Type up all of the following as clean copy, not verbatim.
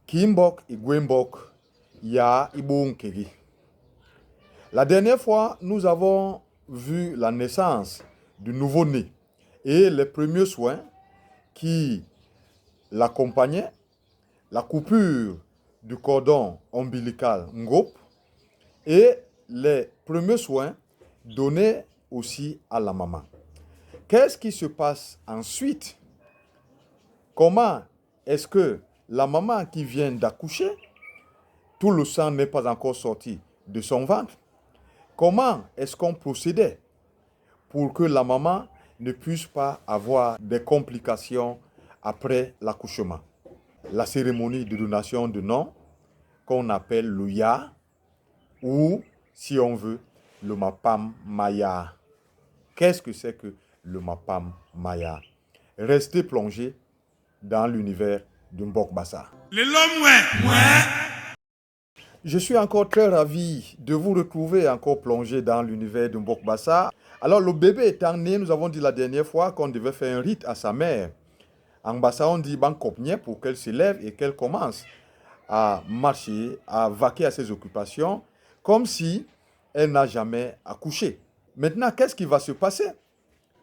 Kimbok et Gwembok, Ya Ibonkeri. La dernière fois, nous avons vu la naissance du nouveau-né et les premiers soins qui l'accompagnaient, la coupure du cordon ombilical Ngop et les premiers soins donnés aussi à la maman. Qu'est-ce qui se passe ensuite? Comment est-ce que la maman qui vient d'accoucher, tout le sang n'est pas encore sorti de son ventre? Comment est-ce qu'on procédait pour que la maman ne puisse pas avoir des complications après l'accouchement? La cérémonie de donation de nom, qu'on appelle le Ya, ou, si on veut, le Mapam Maya. Qu'est-ce que c'est que le Mapam Maya? Restez plongé dans l'univers de Mbok Bassa. Je suis encore très ravi de vous retrouver encore plongé dans l'univers de Mbok Bassa. Alors, le bébé étant né, nous avons dit la dernière fois qu'on devait faire un rite à sa mère. En Bassa, on dit Bankopnie pour qu'elle s'élève et qu'elle commence à marcher, à vaquer à ses occupations, comme si elle n'a jamais accouché. Maintenant, qu'est-ce qui va se passer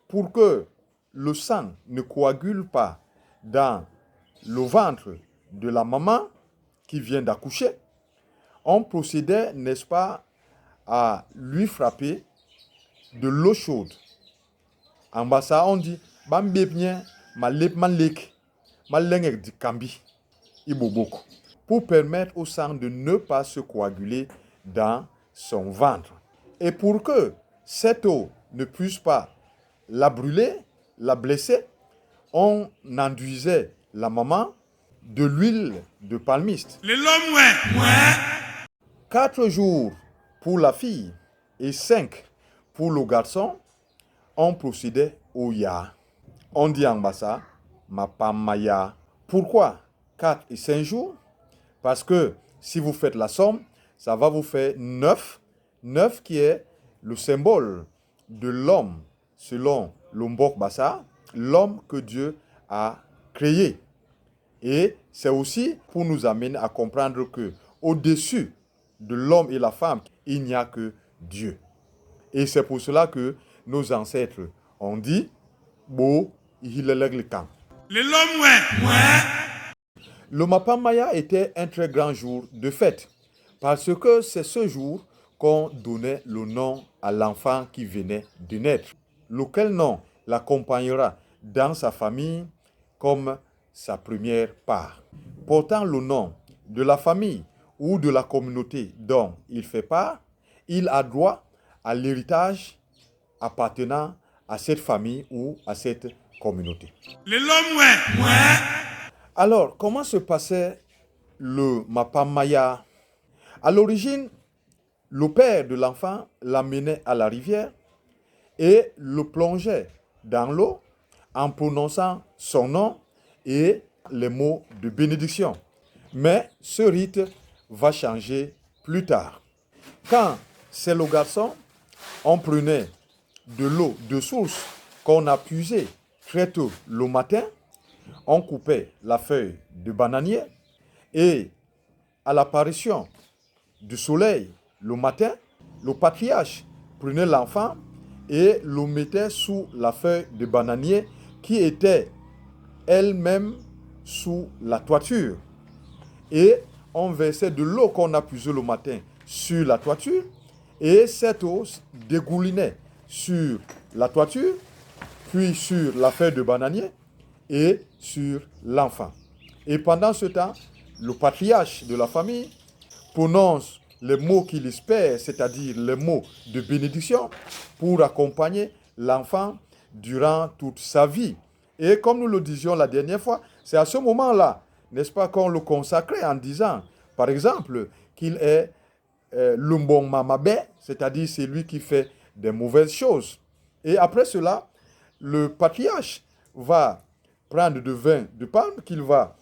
pour que le sang ne coagule pas dans le ventre de la maman qui vient d'accoucher? On procédait, n'est-ce pas, à lui frapper de l'eau chaude. En bas, ça, on dit pour permettre au sang de ne pas se coaguler dans son ventre. Et pour que cette eau ne puisse pas la brûler, la blesser, on enduisait la maman de l'huile de palmiste. 4 jours pour la fille et 5 pour le garçon, on procédait au Ya. On dit en bassa, Mapamaya. Pourquoi 4 et 5 jours? Parce que si vous faites la somme, ça va vous faire 9. 9 qui est le symbole de l'homme, selon le Mbok Bassa, l'homme que Dieu a créé. Et c'est aussi pour nous amener à comprendre que au-dessus de l'homme et la femme, il n'y a que Dieu. Et c'est pour cela que nos ancêtres ont dit Bo Ihileleglikan. Le Mapamaya était un très grand jour de fête parce que c'est ce jour qu'on donnait le nom à l'enfant qui venait de naître, lequel nom l'accompagnera dans sa famille comme sa première part. Portant le nom de la famille ou de la communauté dont il fait part, il a droit à l'héritage appartenant à cette famille ou à cette communauté. Alors, comment se passait le Mapamaya? À l'origine, le père de l'enfant l'amenait à la rivière et le plongeait dans l'eau en prononçant son nom et les mots de bénédiction. Mais ce rite va changer plus tard. Quand c'est le garçon, on prenait de l'eau de source qu'on a puisée très tôt le matin, on coupait la feuille de bananier et à l'apparition du soleil le matin, le patriarche prenait l'enfant et le mettait sous la feuille de bananier qui était elle-même sous la toiture. Et on versait de l'eau qu'on a puisée le matin sur la toiture et cette eau dégoulinait sur la toiture, puis sur la feuille de bananier et sur l'enfant. Et pendant ce temps, le patriarche de la famille prononce les mots qu'il espère, c'est-à-dire les mots de bénédiction, pour accompagner l'enfant durant toute sa vie. Et comme nous le disions la dernière fois, c'est à ce moment-là, n'est-ce pas, qu'on le consacrait en disant, par exemple, qu'il est le bon mamabé, c'est-à-dire c'est lui qui fait des mauvaises choses. Et après cela, le patriarche va prendre du vin de palme qu'il va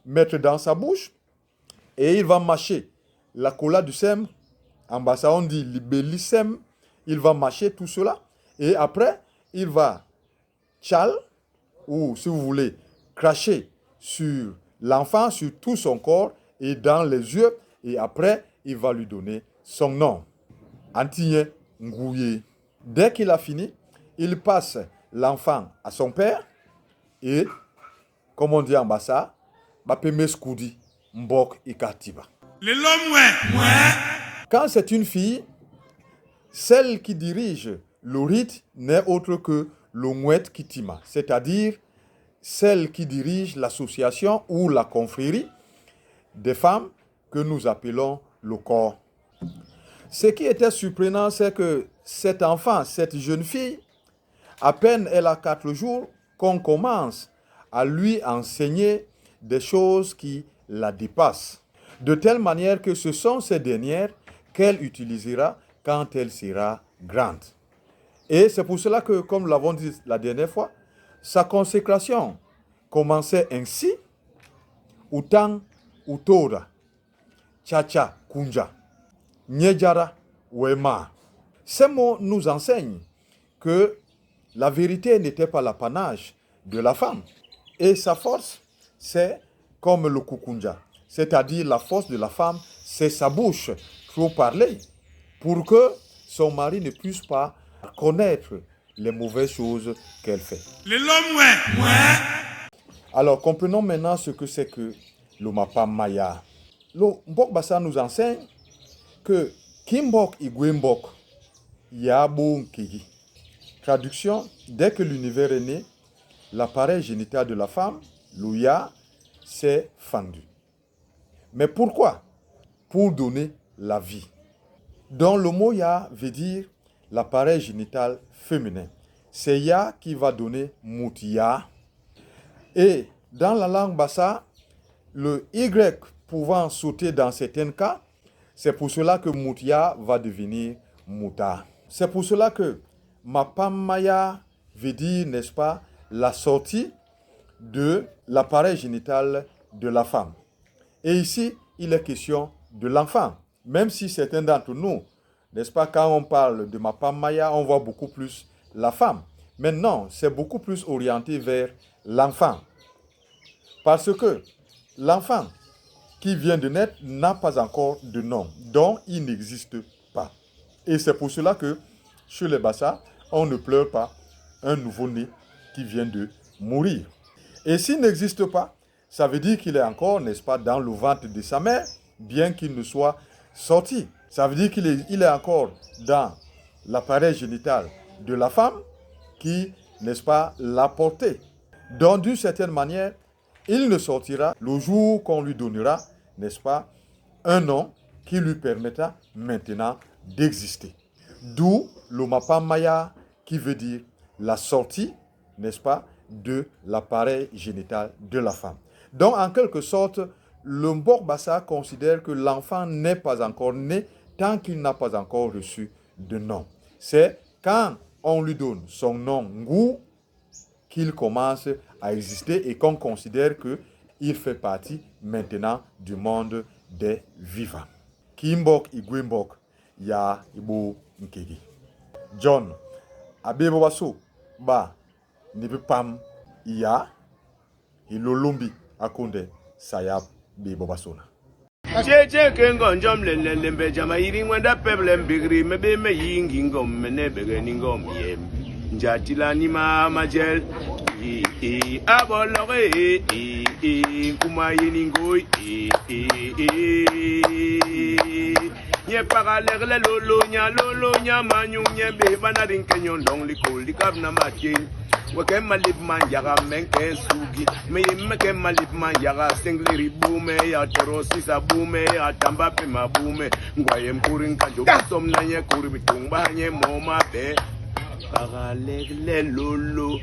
mettre dans sa bouche et il va mâcher la cola du sème En bassa, on dit libellissem. Il va mâcher tout cela. Et après, il va tchal, ou si vous voulez, cracher sur l'enfant, sur tout son corps et dans les yeux. Et après, il va lui donner son nom. Antigné Ngouye. Dès qu'il a fini, il passe l'enfant à son père et, comme on dit en bassa, Bapemeskoudi Mbok Ikatiba. Quand c'est une fille, celle qui dirige le rite n'est autre que le Ngouet Kitima, c'est-à-dire celle qui dirige l'association ou la confrérie des femmes que nous appelons le corps. Ce qui était surprenant, c'est que cet enfant, cette jeune fille, à peine elle a 4 jours, qu'on commence à lui enseigner des choses qui la dépassent. De telle manière que ce sont ces dernières qu'elle utilisera quand elle sera grande. Et c'est pour cela que, comme nous l'avons dit la dernière fois, sa consécration commençait ainsi. Utang, Utora, Chacha, Kunja, Nyejara, Wema. Ces mots nous enseignent que la vérité n'était pas l'apanage de la femme. Et sa force, c'est comme le kukunja. C'est-à-dire la force de la femme, c'est sa bouche, trop parler, pour que son mari ne puisse pas connaître les mauvaises choses qu'elle fait. Alors, comprenons maintenant ce que c'est que le Mapa Maya. Le Mbok Bassa nous enseigne que Kimbok Igwembok Yabo Nkegi. Traduction, dès que l'univers est né, l'appareil génital de la femme, l'ouya, s'est fendu. Mais pourquoi? Pour donner la vie. Donc le mot ya veut dire l'appareil génital féminin. C'est ya qui va donner Moutia. Et dans la langue bassa, le Y pouvant sauter dans certains cas, c'est pour cela que Moutia va devenir Mouta. C'est pour cela que Mapamaya veut dire, n'est-ce pas, la sortie de l'appareil génital de la femme. Et ici, il est question de l'enfant. Même si certains d'entre nous, n'est-ce pas, quand on parle de Mapamaya, on voit beaucoup plus la femme. Mais non, c'est beaucoup plus orienté vers l'enfant. Parce que l'enfant qui vient de naître n'a pas encore de nom, donc il n'existe pas. Et c'est pour cela que chez les Bassa, on ne pleure pas un nouveau-né qui vient de mourir. Et s'il n'existe pas, ça veut dire qu'il est encore, n'est-ce pas, dans le ventre de sa mère, bien qu'il ne soit sorti. Ça veut dire qu'il est encore dans l'appareil génital de la femme qui, n'est-ce pas, l'a porté. Donc, d'une certaine manière, il ne sortira le jour qu'on lui donnera, n'est-ce pas, un nom qui lui permettra maintenant d'exister. D'où le Mapa Maya qui veut dire la sortie, n'est-ce pas, de l'appareil génital de la femme. Donc, en quelque sorte, le Mbok Bassa considère que l'enfant n'est pas encore né tant qu'il n'a pas encore reçu de nom. C'est quand on lui donne son nom Ngou qu'il commence à exister et qu'on considère qu'il fait partie maintenant du monde des vivants. Kimbok Igwembok Ya Ibo Nkegi. John, Abebo Basso, Ba, Nipipam, Iya, Ilolumbi, Akonde, Sayab, Bebo Bassona. Cheche kengonjom lembe jama iringwenda peblem bigri mebe me yingingom mene begeningom yem njatila ni mama jel abolore kuma yiningoi nye paralerle lolo nya manyu nye be banarin kenyon dong likol likab na matin wake malip man yaga menke sugi me meke malip man yaga singleri bume ya torosi sa bume ya tamba pe mabume ngwaye mpurin kanjo som na nye kuri bitumba nye moma be paralerle lolo